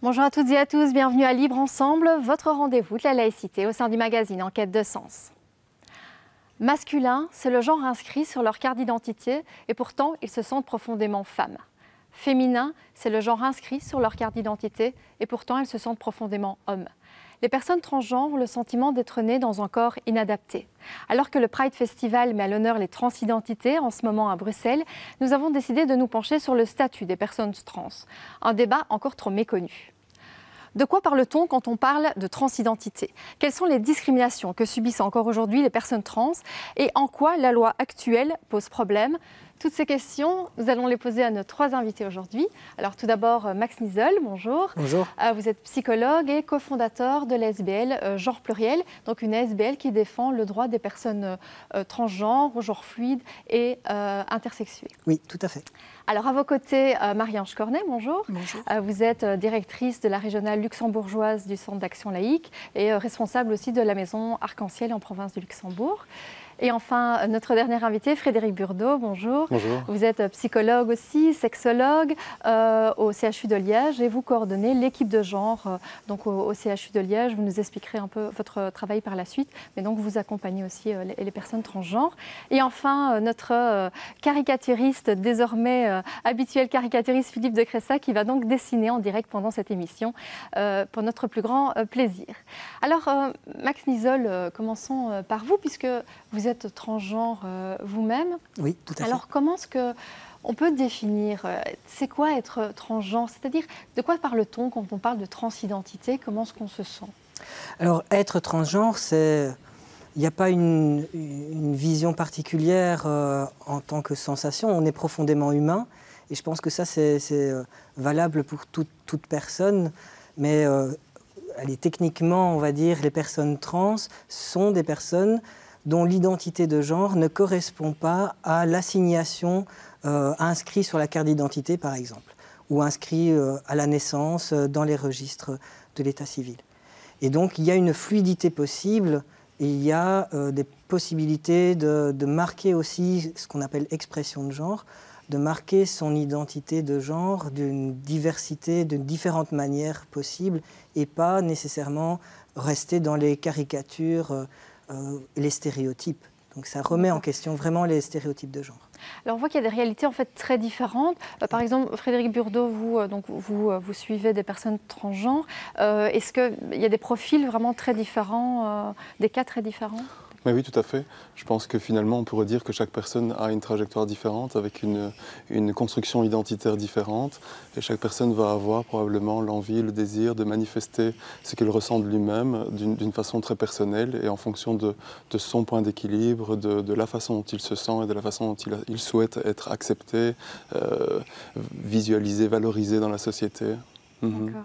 Bonjour à toutes et à tous, bienvenue à Libre Ensemble, votre rendez-vous de la laïcité au sein du magazine En quête de sens. Masculin, c'est le genre inscrit sur leur carte d'identité et pourtant ils se sentent profondément femmes. Féminin, c'est le genre inscrit sur leur carte d'identité et pourtant elles se sentent profondément hommes. Les personnes transgenres ont le sentiment d'être nées dans un corps inadapté. Alors que le Pride Festival met à l'honneur les transidentités en ce moment à Bruxelles, nous avons décidé de nous pencher sur le statut des personnes trans. Un débat encore trop méconnu. De quoi parle-t-on quand on parle de transidentité? Quelles sont les discriminations que subissent encore aujourd'hui les personnes trans et en quoi la loi actuelle pose problème? Toutes ces questions, nous allons les poser à nos trois invités aujourd'hui. Alors tout d'abord, Max Nisol, bonjour. Bonjour. Vous êtes psychologue et cofondateur de l'ASBL Genre Pluriel, donc une ASBL qui défend le droit des personnes transgenres, genre fluides et intersexuées. Oui, tout à fait. Alors à vos côtés, Marie-Ange Cornet, bonjour. Bonjour. Vous êtes directrice de la régionale luxembourgeoise du Centre d'action laïque et responsable aussi de la maison Arc-en-Ciel en province du Luxembourg. Et enfin, notre dernier invité, Frédéric Burdeau, bonjour. Bonjour. Vous êtes psychologue aussi, sexologue au CHU de Liège et vous coordonnez l'équipe de genre donc au CHU de Liège. Vous nous expliquerez un peu votre travail par la suite, mais donc vous accompagnez aussi les personnes transgenres. Et enfin, notre caricaturiste, désormais habituel caricaturiste, Philippe de Cressa, qui va donc dessiner en direct pendant cette émission pour notre plus grand plaisir. Alors, Max Nisol, commençons par vous, puisque vous êtes transgenre vous-même. Oui, tout à fait. Alors, comment est-ce qu'on peut définir, c'est quoi être transgenre? C'est-à-dire, de quoi parle-t-on quand on parle de transidentité? Comment est-ce qu'on se sent? Alors, être transgenre, c'est... Il n'y a pas une vision particulière en tant que sensation. On est profondément humain. Et je pense que ça, c'est valable pour toute personne. Mais allez, techniquement, on va dire, les personnes trans sont des personnes dont l'identité de genre ne correspond pas à l'assignation inscrite sur la carte d'identité, par exemple, ou inscrit à la naissance dans les registres de l'état civil. Et donc, il y a une fluidité possible et il y a des possibilités de marquer aussi ce qu'on appelle expression de genre, de marquer son identité de genre d'une diversité, de différentes manières possibles et pas nécessairement rester dans les caricatures, les stéréotypes. Donc ça remet en question vraiment les stéréotypes de genre. Alors on voit qu'il y a des réalités en fait très différentes. Par exemple, Frédéric Burdeau, vous suivez des personnes transgenres. Est-ce qu'il y a des profils vraiment très différents, des cas très différents? Mais oui, tout à fait. Je pense que finalement, on pourrait dire que chaque personne a une trajectoire différente, avec une construction identitaire différente. Et chaque personne va avoir probablement l'envie, le désir de manifester ce qu'il ressent de lui-même d'une façon très personnelle et en fonction de son point d'équilibre, de la façon dont il se sent et de la façon dont il souhaite être accepté, visualisé, valorisé dans la société. D'accord.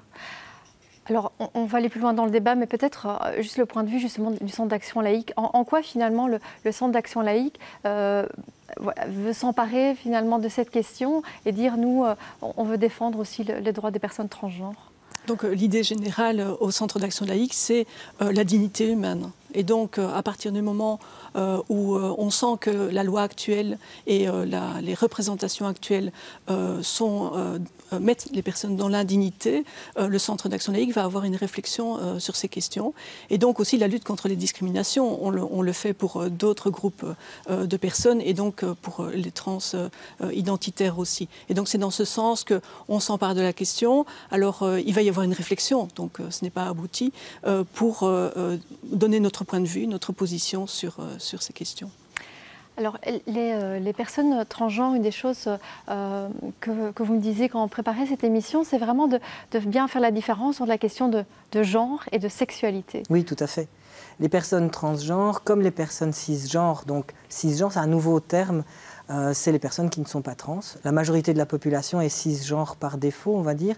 Alors, on va aller plus loin dans le débat, mais peut-être juste le point de vue justement du Centre d'action laïque. En quoi finalement le Centre d'action laïque veut s'emparer finalement de cette question et dire nous, on veut défendre aussi les droits des personnes transgenres? Donc l'idée générale au Centre d'action laïque, c'est la dignité humaine. Et donc, à partir du moment où on sent que la loi actuelle et les représentations actuelles mettent les personnes dans l'indignité, le Centre d'action laïque va avoir une réflexion sur ces questions. Et donc aussi la lutte contre les discriminations, on le fait pour d'autres groupes de personnes et donc pour les trans identitaires aussi. Et donc c'est dans ce sens qu'on s'empare de la question. Alors il va y avoir une réflexion, donc ce n'est pas abouti, pour donner notre point de vue, notre position sur ces questions. Alors, les personnes transgenres, une des choses que vous me disiez quand on préparait cette émission, c'est vraiment de bien faire la différence entre la question de genre et de sexualité. Oui, tout à fait. Les personnes transgenres, comme les personnes cisgenres, donc cisgenre, c'est un nouveau terme, c'est les personnes qui ne sont pas trans. La majorité de la population est cisgenre par défaut, on va dire.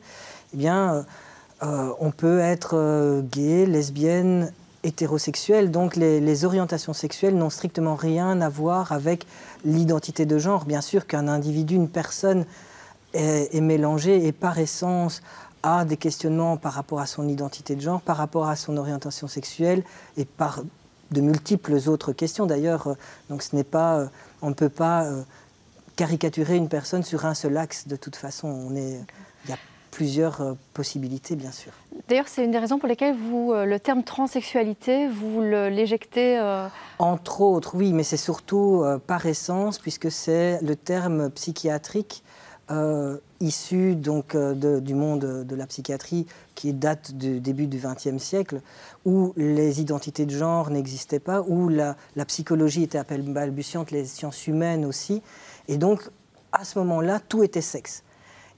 Eh bien, on peut être gay, lesbienne hétérosexuel, donc les orientations sexuelles n'ont strictement rien à voir avec l'identité de genre. Bien sûr qu'un individu, une personne est mélangé et par essence a des questionnements par rapport à son identité de genre, par rapport à son orientation sexuelle et par de multiples autres questions. D'ailleurs, donc ce n'est pas, on ne peut pas caricaturer une personne sur un seul axe de toute façon. Il y a plusieurs possibilités, bien sûr. D'ailleurs, c'est une des raisons pour lesquelles le terme transsexualité, vous l'éjectez Entre autres, oui, mais c'est surtout par essence, puisque c'est le terme psychiatrique issu donc, du monde de la psychiatrie qui date du début du XXe siècle, où les identités de genre n'existaient pas, où la psychologie était à peine balbutiante, les sciences humaines aussi. Et donc, à ce moment-là, tout était sexe.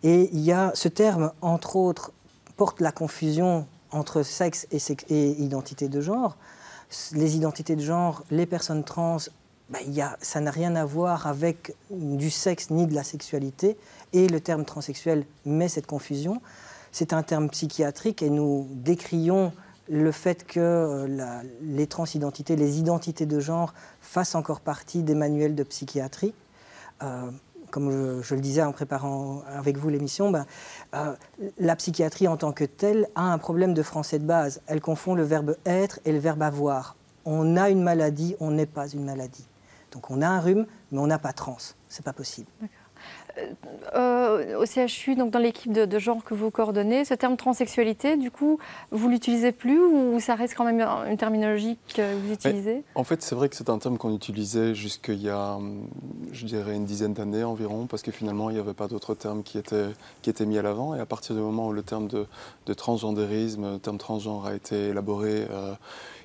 Et il y a ce terme, entre autres, porte la confusion entre sexe et identité de genre. Les identités de genre, les personnes trans, ça n'a rien à voir avec du sexe ni de la sexualité. Et le terme transsexuel met cette confusion. C'est un terme psychiatrique et nous décrions le fait que les transidentités, les identités de genre fassent encore partie des manuels de psychiatrie. Comme je le disais en préparant avec vous l'émission, la psychiatrie en tant que telle a un problème de français de base. Elle confond le verbe être et le verbe avoir. On a une maladie, on n'est pas une maladie. Donc on a un rhume, mais on n'a pas trans. C'est pas possible. Au CHU, donc dans l'équipe de genre que vous coordonnez, ce terme transsexualité, du coup, vous l'utilisez plus ou ça reste quand même une terminologie que vous utilisez? En fait, c'est vrai que c'est un terme qu'on utilisait jusqu'il y a, je dirais, une dizaine d'années environ, parce que finalement, il n'y avait pas d'autres termes qui étaient mis à l'avant. Et à partir du moment où le terme de transgendérisme, le terme transgenre a été élaboré,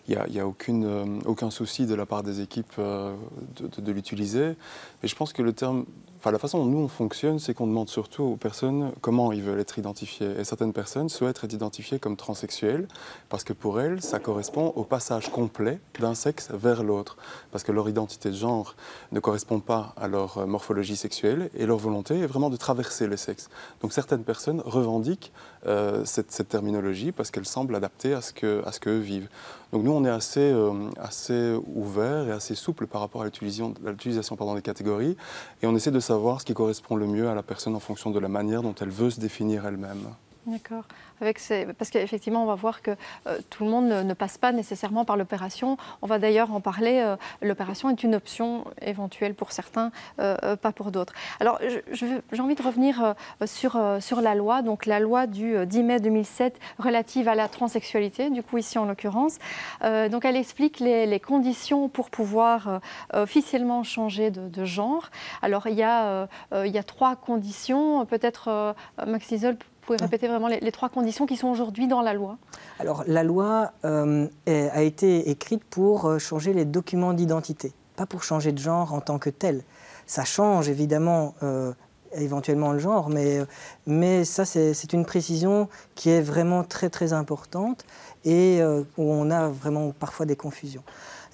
il n'y a aucun souci de la part des équipes de l'utiliser. Mais je pense que le terme... Enfin, la façon dont nous on fonctionne, c'est qu'on demande surtout aux personnes comment ils veulent être identifiés. Et certaines personnes souhaitent être identifiées comme transsexuelles parce que pour elles, ça correspond au passage complet d'un sexe vers l'autre. Parce que leur identité de genre ne correspond pas à leur morphologie sexuelle et leur volonté est vraiment de traverser les sexes. Donc certaines personnes revendiquent cette terminologie parce qu'elle semble adaptée à ce qu'eux vivent. Donc nous, on est assez ouvert et assez souple par rapport à l'utilisation des catégories et on essaie de savoir ce qui correspond le mieux à la personne en fonction de la manière dont elle veut se définir elle-même. D'accord. Parce qu'effectivement, on va voir que tout le monde ne passe pas nécessairement par l'opération. On va d'ailleurs en parler. L'opération est une option éventuelle pour certains, pas pour d'autres. Alors, j'ai envie de revenir sur la loi. Donc, la loi du 10 mai 2007 relative à la transsexualité, du coup, ici en l'occurrence. Donc, elle explique les conditions pour pouvoir officiellement changer de genre. Alors, il y a 3 conditions. Peut-être, Max Liesel, vous pouvez répéter vraiment les 3 conditions qui sont aujourd'hui dans la loi? Alors, la loi a été écrite pour changer les documents d'identité, pas pour changer de genre en tant que tel. Ça change évidemment éventuellement le genre, mais ça, c'est une précision qui est vraiment très, très importante et où on a vraiment parfois des confusions.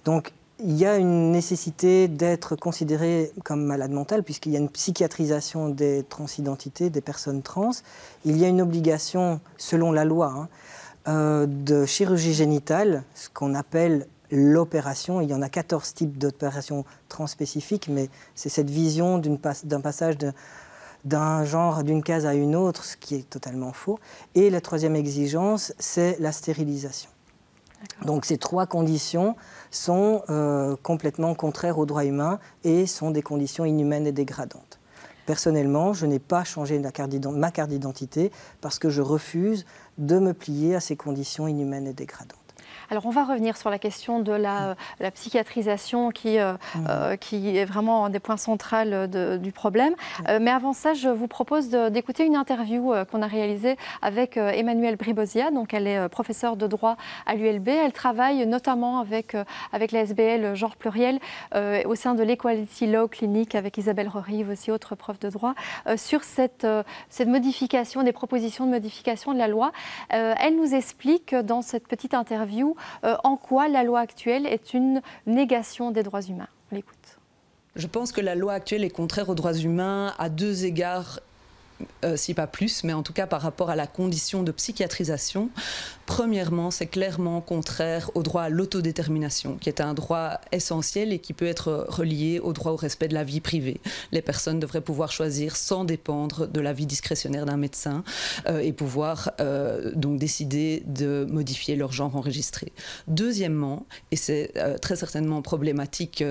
Donc, il y a une nécessité d'être considéré comme malade mental puisqu'il y a une psychiatrisation des transidentités, des personnes trans. Il y a une obligation, selon la loi, de chirurgie génitale, ce qu'on appelle l'opération. Il y en a 14 types d'opérations transspécifiques, mais c'est cette vision d'un passage d'un genre, d'une case à une autre, ce qui est totalement faux. Et la 3e exigence, c'est la stérilisation. Donc ces 3 conditions sont complètement contraires aux droits humains et sont des conditions inhumaines et dégradantes. Personnellement, je n'ai pas changé ma carte d'identité parce que je refuse de me plier à ces conditions inhumaines et dégradantes. Alors, on va revenir sur la question de la psychiatrisation qui est vraiment un des points centraux du problème. Mais avant ça, je vous propose d'écouter une interview qu'on a réalisée avec Emmanuelle Bribosia. Donc, elle est professeure de droit à l'ULB. Elle travaille notamment avec la SBL Genre Pluriel au sein de l'Equality Law Clinic avec Isabelle Rorive, aussi autre prof de droit, sur cette modification, des propositions de modification de la loi. Elle nous explique dans cette petite interview en quoi la loi actuelle est une négation des droits humains. On l'écoute. Je pense que la loi actuelle est contraire aux droits humains à 2 égards si pas plus, mais en tout cas par rapport à la condition de psychiatrisation, premièrement, c'est clairement contraire au droit à l'autodétermination, qui est un droit essentiel et qui peut être relié au droit au respect de la vie privée. Les personnes devraient pouvoir choisir sans dépendre de l'avis discrétionnaire d'un médecin et pouvoir donc décider de modifier leur genre enregistré. Deuxièmement, et c'est très certainement problématique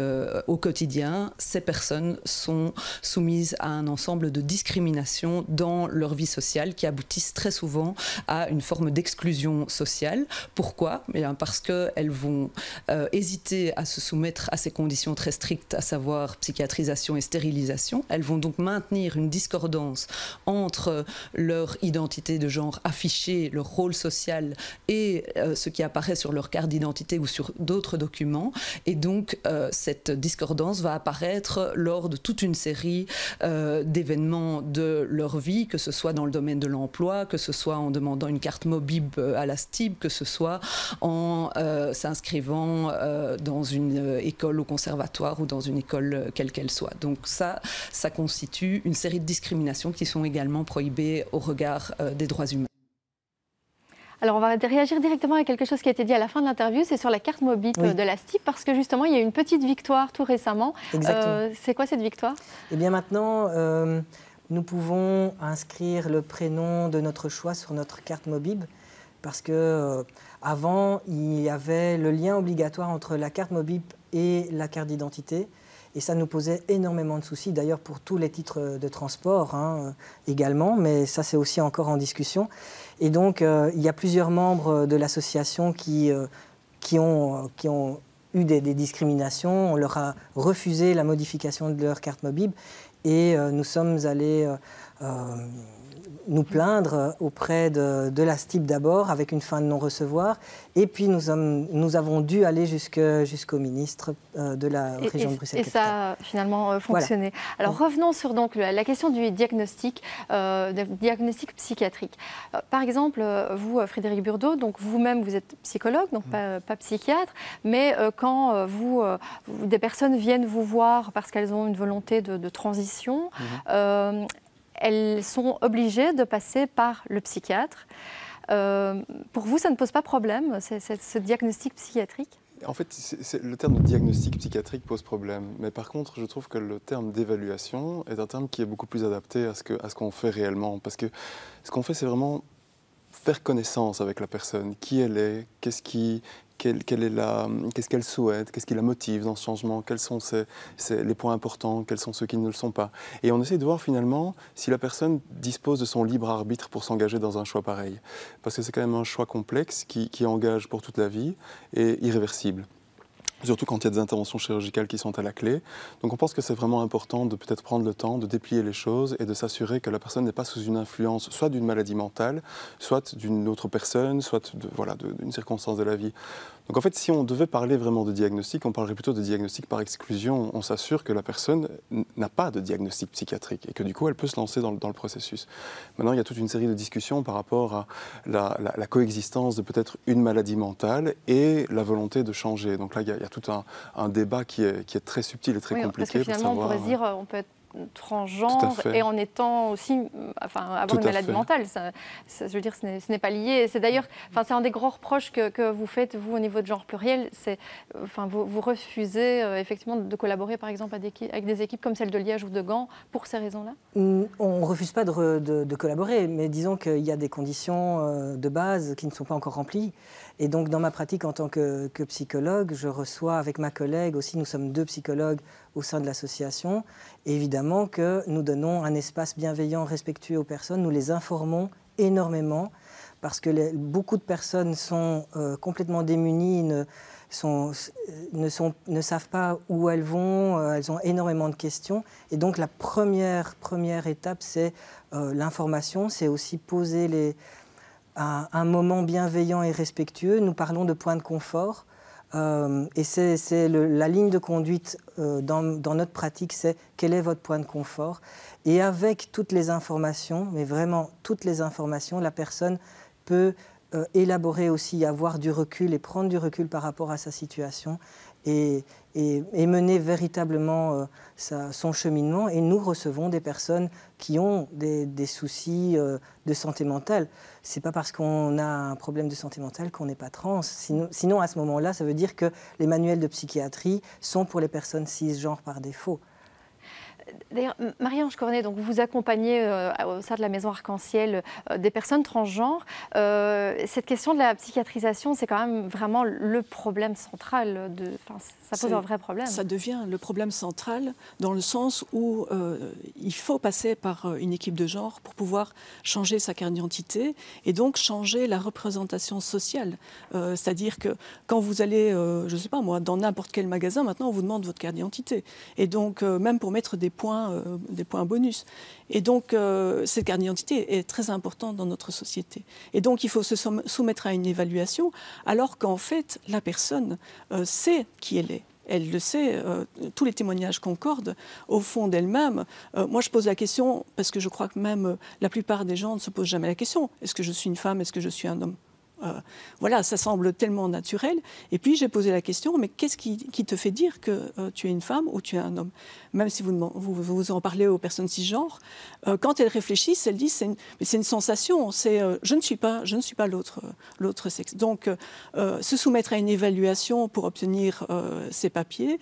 au quotidien, ces personnes sont soumises à un ensemble de discriminations dans leur vie sociale qui aboutissent très souvent à une forme d'exclusion sociale. Pourquoi ? Parce qu'elles vont hésiter à se soumettre à ces conditions très strictes, à savoir psychiatrisation et stérilisation. Elles vont donc maintenir une discordance entre leur identité de genre affichée, leur rôle social et ce qui apparaît sur leur carte d'identité ou sur d'autres documents. Et donc, cette discordance va apparaître lors de toute une série d'événements de leur vie, que ce soit dans le domaine de l'emploi, que ce soit en demandant une carte MOBIB à la STIB, que ce soit en s'inscrivant dans une école au conservatoire ou dans une école quelle qu'elle soit. Donc ça constitue une série de discriminations qui sont également prohibées au regard des droits humains. Alors, on va réagir directement à quelque chose qui a été dit à la fin de l'interview, c'est sur la carte MOBIB de la STIB, parce que justement, il y a eu une petite victoire tout récemment. C'est quoi cette victoire ? Eh bien maintenant, nous pouvons inscrire le prénom de notre choix sur notre carte MOBIB, parce que avant, il y avait le lien obligatoire entre la carte MOBIB et la carte d'identité. Et ça nous posait énormément de soucis, d'ailleurs pour tous les titres de transport également, mais ça c'est aussi encore en discussion. Et donc il y a plusieurs membres de l'association qui ont eu des discriminations. On leur a refusé la modification de leur carte MOBIB et nous sommes allés nous plaindre auprès de la STIB d'abord, avec une fin de non-recevoir, et puis nous avons dû aller jusqu'au ministre de la région de Bruxelles. Et ça a finalement fonctionné. Voilà. Alors revenons sur donc, la question du diagnostic psychiatrique. Par exemple, vous, Frédéric Burdeau, donc vous-même vous êtes psychologue, donc pas psychiatre, mais quand des personnes viennent vous voir parce qu'elles ont une volonté de transition, elles sont obligées de passer par le psychiatre. Pour vous, ça ne pose pas problème, ce diagnostic psychiatrique ? En fait, le terme de diagnostic psychiatrique pose problème. Mais par contre, je trouve que le terme d'évaluation est un terme qui est beaucoup plus adapté à ce qu'on fait réellement. Parce que ce qu'on fait, c'est vraiment faire connaissance avec la personne. Qui elle est, qu'est-ce qu'elle souhaite, qu'est-ce qui la motive dans ce changement, quels sont les points importants, quels sont ceux qui ne le sont pas. Et on essaie de voir finalement si la personne dispose de son libre arbitre pour s'engager dans un choix pareil. Parce que c'est quand même un choix complexe qui engage pour toute la vie et irréversible. Surtout quand il y a des interventions chirurgicales qui sont à la clé. Donc on pense que c'est vraiment important de peut-être prendre le temps de déplier les choses et de s'assurer que la personne n'est pas sous une influence soit d'une maladie mentale, soit d'une autre personne, soit d'une circonstance de la vie. Donc en fait, si on devait parler vraiment de diagnostic, on parlerait plutôt de diagnostic par exclusion. On s'assure que la personne n'a pas de diagnostic psychiatrique et que du coup, elle peut se lancer dans le processus. Maintenant, il y a toute une série de discussions par rapport à la coexistence de peut-être une maladie mentale et la volonté de changer. Donc là, il y a tout un débat qui est très subtil et très compliqué. Parce que finalement, on pourrait se dire, on peut être transgenre et en étant aussi, avoir une maladie mentale. Je veux dire, ce n'est pas lié. C'est d'ailleurs, c'est un des grands reproches que vous faites, vous, au niveau de genre pluriel. Vous refusez effectivement de collaborer, par exemple, avec des équipes comme celle de Liège ou de Gand pour ces raisons-là ? On ne refuse pas de collaborer, mais disons qu'il y a des conditions de base qui ne sont pas encore remplies. Et donc, dans ma pratique en tant que psychologue, je reçois avec ma collègue aussi, nous sommes 2 psychologues au sein de l'association, et évidemment que nous donnons un espace bienveillant, respectueux aux personnes, nous les informons énormément, parce que beaucoup de personnes sont complètement démunies, ne savent pas où elles vont, elles ont énormément de questions, et donc la première étape, c'est l'information, c'est aussi poser un moment bienveillant et respectueux. Nous parlons de points de confort. Et c'est la ligne de conduite dans notre pratique, c'est quel est votre point de confort. Et avec toutes les informations, mais vraiment toutes les informations, la personne peut élaborer aussi, avoir du recul et prendre du recul par rapport à sa situation et mener véritablement son cheminement. Et nous recevons des personnes qui ont des soucis de santé mentale. Ce n'est pas parce qu'on a un problème de santé mentale qu'on n'est pas trans. Sinon, à ce moment-là, ça veut dire que les manuels de psychiatrie sont pour les personnes cisgenres par défaut. D'ailleurs, Marie-Ange Cornet, donc vous accompagnez au sein de la Maison Arc-en-Ciel des personnes transgenres. Cette question de la psychiatrisation, c'est quand même vraiment le problème central. Ça pose un vrai problème. Ça devient le problème central dans le sens où il faut passer par une équipe de genre pour pouvoir changer sa carte d'identité et donc changer la représentation sociale. C'est-à-dire que quand vous allez, je ne sais pas moi, dans n'importe quel magasin, maintenant on vous demande votre carte d'identité. Et donc, même pour mettre des points bonus. Et donc, cette carte d'identité est très importante dans notre société. Et donc, il faut se soumettre à une évaluation, alors qu'en fait, la personne sait qui elle est. Elle le sait, tous les témoignages concordent au fond d'elle-même. Moi, je pose la question, parce que je crois que même la plupart des gens ne se posent jamais la question. Est-ce que je suis une femme? Est-ce que je suis un homme? Voilà, ça semble tellement naturel. Et puis j'ai posé la question, mais qu'est-ce qui te fait dire que tu es une femme ou tu es un homme? Même si vous en parlez aux personnes cisgenres, quand elles réfléchissent, elles disent c'est une sensation, c'est je ne suis pas l'autre sexe. Donc se soumettre à une évaluation pour obtenir ces papiers,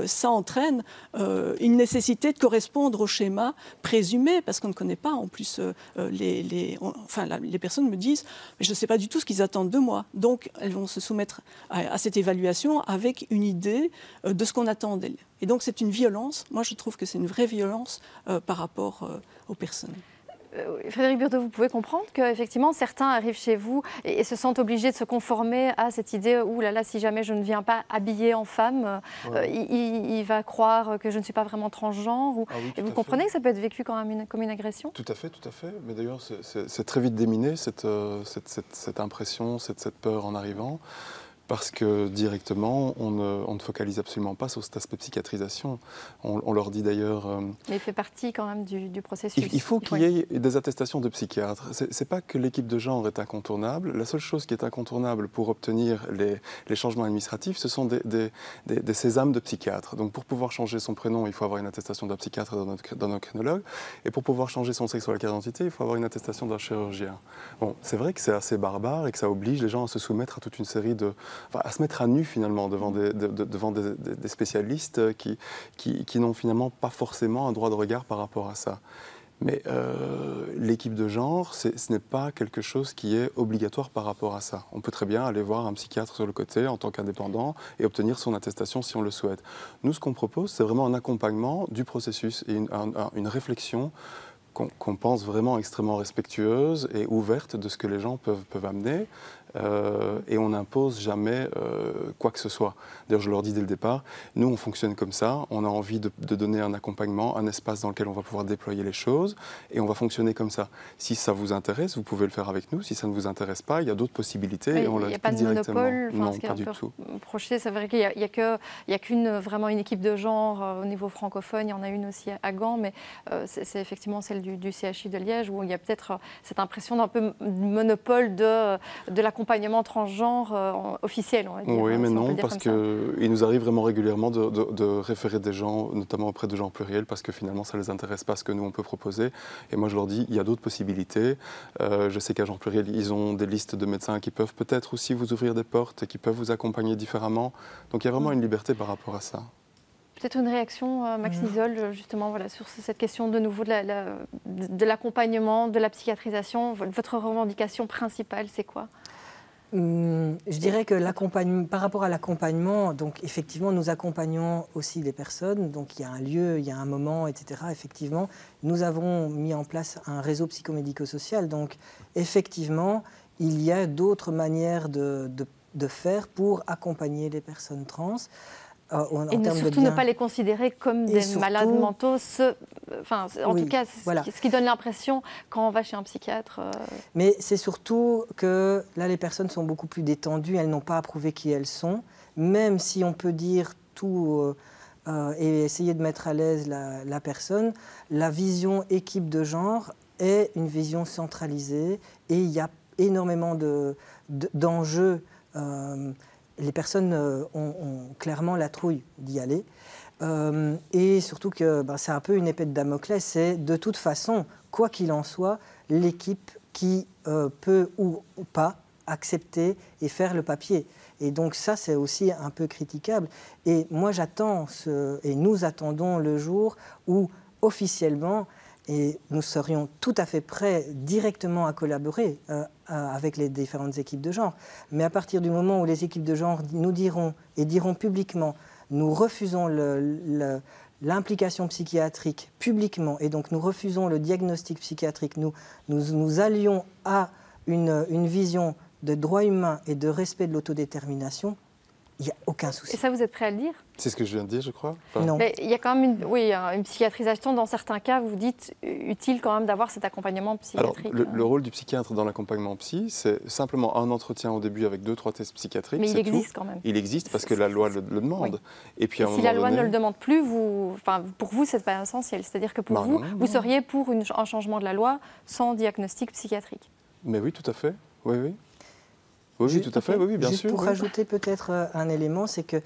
ça entraîne une nécessité de correspondre au schéma présumé, parce qu'on ne connaît pas en plus les personnes me disent mais je ne sais pas du tout ce qu'ils attendent de moi. Donc, elles vont se soumettre à cette évaluation avec une idée de ce qu'on attend d'elles. Et donc, c'est une violence. Moi, je trouve que c'est une vraie violence par rapport aux personnes. Frédéric Burdeau, vous pouvez comprendre qu'effectivement, certains arrivent chez vous et se sentent obligés de se conformer à cette idée « Ouh là là, si jamais je ne viens pas habillée en femme, il va croire que je ne suis pas vraiment transgenre. » Et vous comprenez que ça peut être vécu comme une agression? Tout à fait. Mais d'ailleurs, c'est très vite déminé, cette impression, cette peur en arrivant. Parce que directement, on ne focalise absolument pas sur cet aspect psychiatrisation. On leur dit d'ailleurs... Mais il fait partie quand même du processus. Il faut qu'il y ait des attestations de psychiatres. Ce n'est pas que l'équipe de genre est incontournable. La seule chose qui est incontournable pour obtenir les changements administratifs, ce sont des sésames de psychiatres. Donc pour pouvoir changer son prénom, il faut avoir une attestation d'un psychiatre dans notre crénologue. Et pour pouvoir changer son sexe sur la carte d'identité, il faut avoir une attestation d'un chirurgien. Bon, c'est vrai que c'est assez barbare et que ça oblige les gens à se soumettre à toute une série à se mettre à nu finalement devant des spécialistes qui n'ont finalement pas forcément un droit de regard par rapport à ça. Mais l'équipe de genre, ce n'est pas quelque chose qui est obligatoire par rapport à ça. On peut très bien aller voir un psychiatre sur le côté en tant qu'indépendant et obtenir son attestation si on le souhaite. Nous, ce qu'on propose, c'est vraiment un accompagnement du processus et une réflexion qu'on pense vraiment extrêmement respectueuse et ouverte de ce que les gens peuvent amener. Et on n'impose jamais quoi que ce soit. D'ailleurs, je leur dis dès le départ, nous, on fonctionne comme ça. On a envie de donner un accompagnement, un espace dans lequel on va pouvoir déployer les choses, et on va fonctionner comme ça. Si ça vous intéresse, vous pouvez le faire avec nous. Si ça ne vous intéresse pas, il y a d'autres possibilités, et on l'explique directement. Il n'y a pas de monopole. Non, pas du tout. C'est vrai qu'il n'y a qu'une vraiment une équipe de genre au niveau francophone. Il y en a une aussi à Gand, mais c'est effectivement celle du CHI de Liège, où il y a peut-être cette impression d'un peu monopole de l'accompagnement transgenre officiel, on va dire. Oui, mais non, parce qu'il nous arrive vraiment régulièrement de référer des gens, notamment auprès de gens pluriels, parce que finalement, ça ne les intéresse pas ce que nous, on peut proposer. Et moi, je leur dis, il y a d'autres possibilités. Je sais qu'à Genre Pluriel, ils ont des listes de médecins qui peuvent peut-être aussi vous ouvrir des portes, qui peuvent vous accompagner différemment. Donc, il y a vraiment une liberté par rapport à ça. Peut-être une réaction, Max Nisol, justement, sur cette question de nouveau de l'accompagnement, de la psychiatrisation. Votre revendication principale, c'est quoi ? Je dirais que par rapport à l'accompagnement, donc effectivement, nous accompagnons aussi les personnes. Donc il y a un lieu, il y a un moment, etc. Effectivement, nous avons mis en place un réseau psychomédico-social. Donc effectivement, il y a d'autres manières de faire pour accompagner les personnes trans. Et surtout ne pas les considérer comme des malades mentaux, en tout cas, ce qui donne l'impression quand on va chez un psychiatre. Mais c'est surtout que là, les personnes sont beaucoup plus détendues, elles n'ont pas à prouver qui elles sont, même si on peut dire tout et essayer de mettre à l'aise la personne, la vision équipe de genre est une vision centralisée et il y a énormément d'enjeux. Les personnes ont clairement la trouille d'y aller. Et surtout que c'est un peu une épée de Damoclès, c'est de toute façon, quoi qu'il en soit, l'équipe qui peut ou pas accepter et faire le papier. Et donc ça, c'est aussi un peu critiquable. Et moi, et nous attendons le jour où, officiellement, et nous serions tout à fait prêts directement à collaborer avec les différentes équipes de genre. Mais à partir du moment où les équipes de genre nous diront publiquement, nous refusons l'implication psychiatrique publiquement, et donc nous refusons le diagnostic psychiatrique, nous allions à une vision de droits humains et de respect de l'autodétermination, il n'y a aucun souci. Et ça, vous êtes prêt à le dire? C'est ce que je viens de dire, je crois. Non. Mais il y a quand même une psychiatrisation. Dans certains cas, vous dites utile quand même d'avoir cet accompagnement psychiatrique. Alors, le rôle du psychiatre dans l'accompagnement psy, c'est simplement un entretien au début avec 2-3 tests psychiatriques. Mais il existe quand même. Il existe parce que la loi le demande. Oui. Et puis, si la loi ne le demande plus, pour vous, c'est pas essentiel. C'est-à-dire que pour vous seriez pour un changement de la loi sans diagnostic psychiatrique. Mais oui, tout à fait. Oui, tout à fait. Oui, bien sûr. Pour rajouter peut-être un élément, c'est que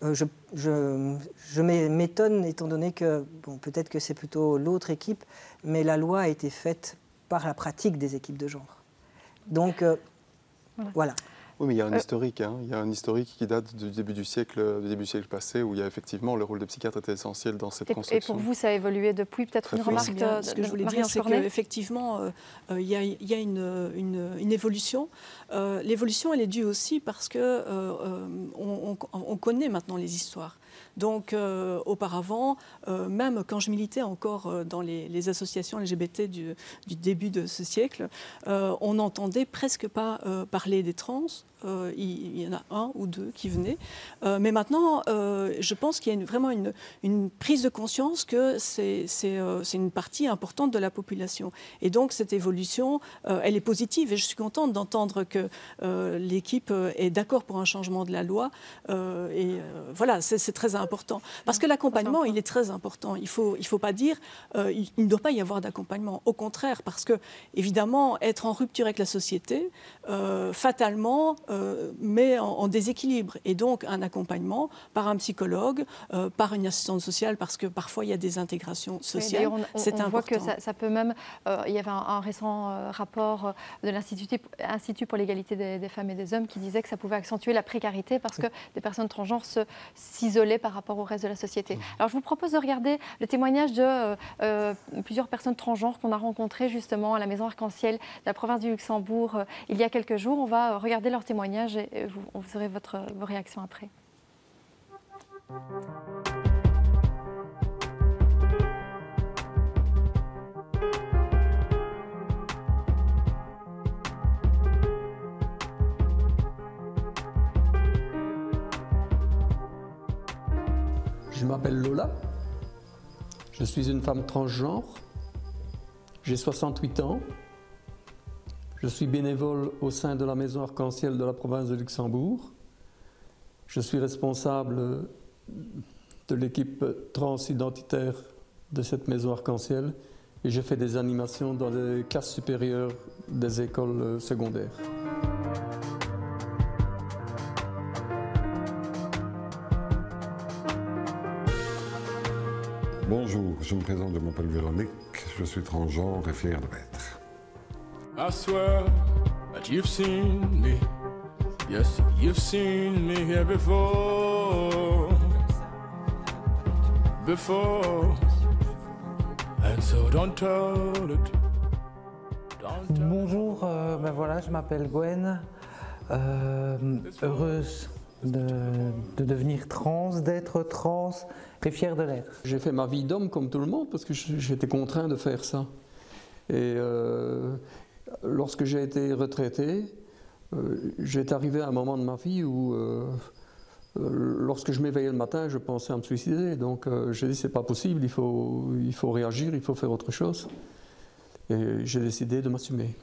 je m'étonne, étant donné que, peut-être que c'est plutôt l'autre équipe, mais la loi a été faite par la pratique des équipes de genre. Donc, voilà. Oui, mais il y a un historique. Il y a un historique qui date du début du siècle passé, où il y a effectivement le rôle de psychiatre était essentiel dans cette construction. Et pour vous, ça a évolué depuis? Peut-être une remarque de Ce que je voulais dire, c'est qu'effectivement, il y a une évolution. L'évolution, elle est due aussi parce que on connaît maintenant les histoires. Donc, auparavant, même quand je militais encore dans les associations LGBT du début de ce siècle, on n'entendait presque pas parler des trans. Il y en a un ou deux qui venaient. Mais maintenant, je pense qu'il y a vraiment une prise de conscience que c'est une partie importante de la population. Et donc, cette évolution, elle est positive. Et je suis contente d'entendre que l'équipe est d'accord pour un changement de la loi. Voilà, c'est très important. Parce que l'accompagnement, il est très important. Il faut pas dire il ne doit pas y avoir d'accompagnement. Au contraire, parce que, évidemment, être en rupture avec la société, fatalement, met en déséquilibre. Et donc, un accompagnement par un psychologue, par une assistante sociale, parce que parfois, il y a des intégrations sociales. C'est important. On voit que ça peut même... il y avait un récent rapport de l'Institut pour l'égalité des femmes et des hommes qui disait que ça pouvait accentuer la précarité parce que des personnes transgenres s'isolaient par rapport au reste de la société. Alors, je vous propose de regarder le témoignage de plusieurs personnes transgenres qu'on a rencontrées justement à la Maison Arc-en-Ciel de la province du Luxembourg il y a quelques jours. On va regarder leur témoignage et vous aurez vos réactions après. Je m'appelle Lola, je suis une femme transgenre, j'ai 68 ans, je suis bénévole au sein de la Maison Arc-en-Ciel de la province de Luxembourg, je suis responsable de l'équipe transidentitaire de cette Maison Arc-en-Ciel et je fais des animations dans les classes supérieures des écoles secondaires. Bonjour, je me présente, je m'appelle Véronique, je suis transgenre et fier de l'être. I swear that you've seen me. Yes, you've seen me here before. And so don't tell it. Bonjour, voilà, je m'appelle Gwen. Heureuse de devenir trans, d'être trans et fière de l'être. J'ai fait ma vie d'homme comme tout le monde parce que j'étais contraint de faire ça. Et lorsque j'ai été retraité, j'étais arrivé à un moment de ma vie où, lorsque je m'éveillais le matin, je pensais à me suicider. Donc j'ai dit c'est pas possible, il faut réagir, il faut faire autre chose. Et j'ai décidé de m'assumer.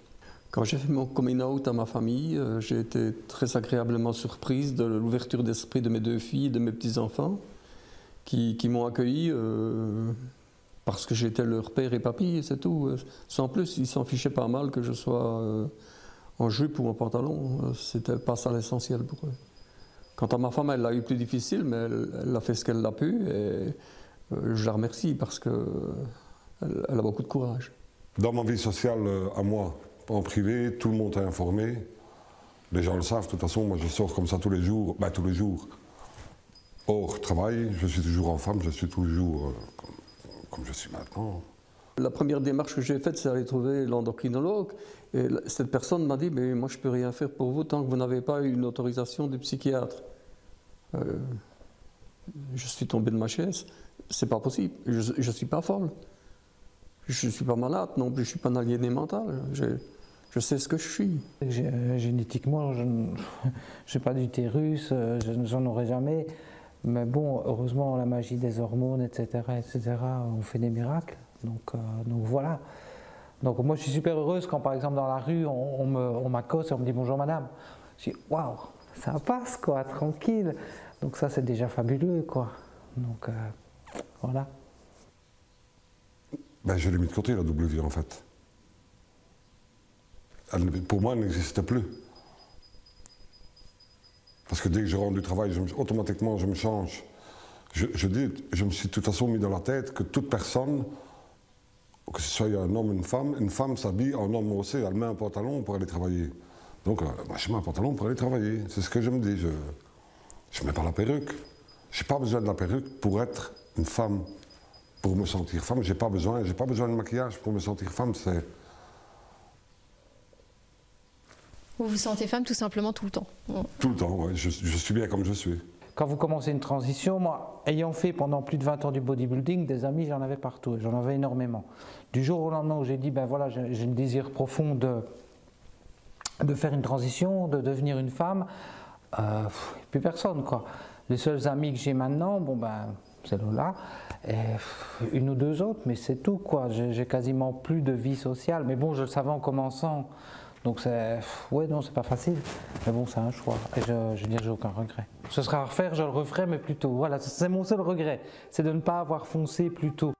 Quand j'ai fait mon coming out à ma famille, j'ai été très agréablement surprise de l'ouverture d'esprit de mes deux filles et de mes petits-enfants qui m'ont accueilli parce que j'étais leur père et papy, c'est tout. Sans plus, ils s'en fichaient pas mal que je sois en jupe ou en pantalon, c'était pas ça l'essentiel pour eux. Quant à ma femme, elle l'a eu plus difficile, mais elle a fait ce qu'elle a pu et je la remercie parce qu'elle a beaucoup de courage. Dans ma vie sociale, à moi, en privé, tout le monde est informé. Les gens le savent, de toute façon, moi je sors comme ça tous les jours, hors travail, je suis toujours en femme, je suis toujours comme je suis maintenant. La première démarche que j'ai faite, c'est aller trouver l'endocrinologue. Et cette personne m'a dit, mais moi je ne peux rien faire pour vous tant que vous n'avez pas une autorisation du psychiatre. Je suis tombé de ma chaise, c'est pas possible, je ne suis pas folle. Je ne suis pas malade non plus, je ne suis pas un aliéné mental. Je sais ce que je suis. Génétiquement, je n'ai pas d'utérus, j'en aurai jamais. Mais bon, heureusement, la magie des hormones, etc., on fait des miracles. Donc voilà. Donc moi, je suis super heureuse quand, par exemple, dans la rue, on m'accoste et on me dit bonjour madame. Je dis waouh, ça passe quoi, tranquille. Donc ça, c'est déjà fabuleux quoi. Donc voilà. Ben, je l'ai mis de côté la double vie en fait. Pour moi, elle n'existait plus. Parce que dès que je rentre du travail, automatiquement, je me change. Je me suis de toute façon mis dans la tête que toute personne, que ce soit un homme ou une femme s'habille en homme aussi, elle met un pantalon pour aller travailler. Donc, moi, je mets un pantalon pour aller travailler. C'est ce que je me dis. Je ne mets pas la perruque. Je n'ai pas besoin de la perruque pour être une femme, pour me sentir femme. Je n'ai pas besoin de maquillage pour me sentir femme. Vous vous sentez femme tout simplement tout le temps? Tout le temps, oui. Je suis bien comme je suis. Quand vous commencez une transition, moi, ayant fait pendant plus de 20 ans du bodybuilding, des amis, j'en avais partout, j'en avais énormément. Du jour au lendemain où j'ai dit, ben voilà, j'ai le désir profond de faire une transition, de devenir une femme, plus personne, quoi. Les seuls amis que j'ai maintenant, bon ben, c'est Lola, et une ou deux autres, mais c'est tout, quoi. J'ai quasiment plus de vie sociale, mais bon, je le savais en commençant. Donc ouais, non, c'est pas facile, mais bon, c'est un choix. Et je veux dire, j'ai aucun regret. Ce sera à refaire, je le referai, mais plus tôt. Voilà, c'est mon seul regret, c'est de ne pas avoir foncé plus tôt.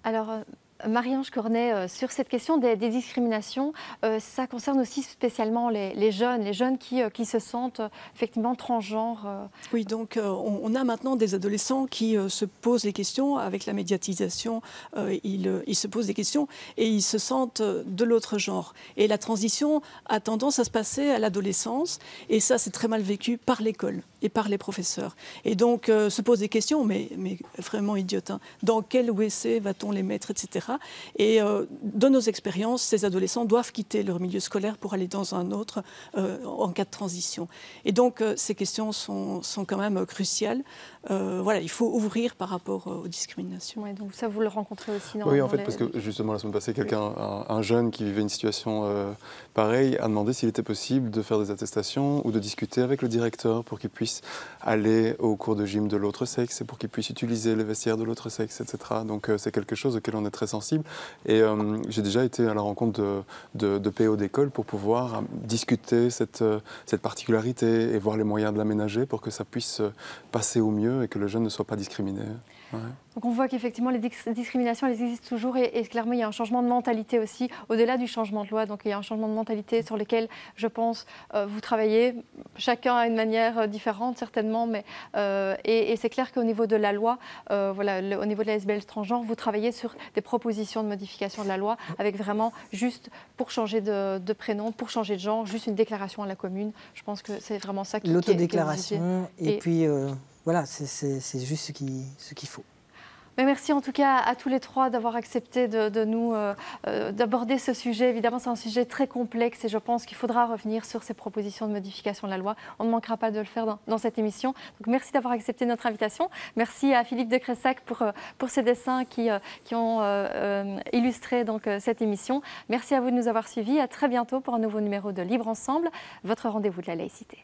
Alors, Marie-Ange Cornet, sur cette question des discriminations, ça concerne aussi spécialement les jeunes qui se sentent effectivement transgenres. Oui, donc on a maintenant des adolescents qui se posent des questions avec la médiatisation. Ils se posent des questions et ils se sentent de l'autre genre. Et la transition a tendance à se passer à l'adolescence et ça, c'est très mal vécu par l'école et par les professeurs. Et donc, se posent des questions, mais vraiment idiotes. Hein. Dans quel WC va-t-on les mettre, etc. Et de nos expériences, ces adolescents doivent quitter leur milieu scolaire pour aller dans un autre en cas de transition. Et donc, ces questions sont quand même cruciales. Voilà, il faut ouvrir par rapport aux discriminations. Ouais, donc ça, vous le rencontrez aussi dans Oui, en fait, parce que justement, la semaine passée, un jeune qui vivait une situation pareille a demandé s'il était possible de faire des attestations ou de discuter avec le directeur pour qu'il puisse aller au cours de gym de l'autre sexe et pour qu'il puisse utiliser les vestiaires de l'autre sexe, etc. Donc, c'est quelque chose auquel on est très sensible. Et j'ai déjà été à la rencontre de PO d'école pour pouvoir discuter cette particularité et voir les moyens de l'aménager pour que ça puisse passer au mieux et que le jeune ne soit pas discriminé. Ouais. Donc on voit qu'effectivement les discriminations elles existent toujours et clairement il y a un changement de mentalité aussi au-delà du changement de loi. Donc il y a un changement de mentalité sur lequel je pense vous travaillez, chacun à une manière différente certainement, mais et c'est clair qu'au niveau de la loi, voilà, au niveau de la SBL transgenre, vous travaillez sur des propositions de modification de la loi avec vraiment juste pour changer de prénom, pour changer de genre, juste une déclaration à la commune. Je pense que c'est vraiment ça qui l'autodéclaration et puis voilà, c'est juste ce qu'il faut. Mais merci en tout cas à tous les trois d'avoir accepté d'aborder ce sujet. Évidemment, c'est un sujet très complexe et je pense qu'il faudra revenir sur ces propositions de modification de la loi. On ne manquera pas de le faire dans cette émission. Donc merci d'avoir accepté notre invitation. Merci à Philippe de Cressac pour ces dessins qui ont illustré donc, cette émission. Merci à vous de nous avoir suivis. À très bientôt pour un nouveau numéro de Libre Ensemble, votre rendez-vous de la laïcité.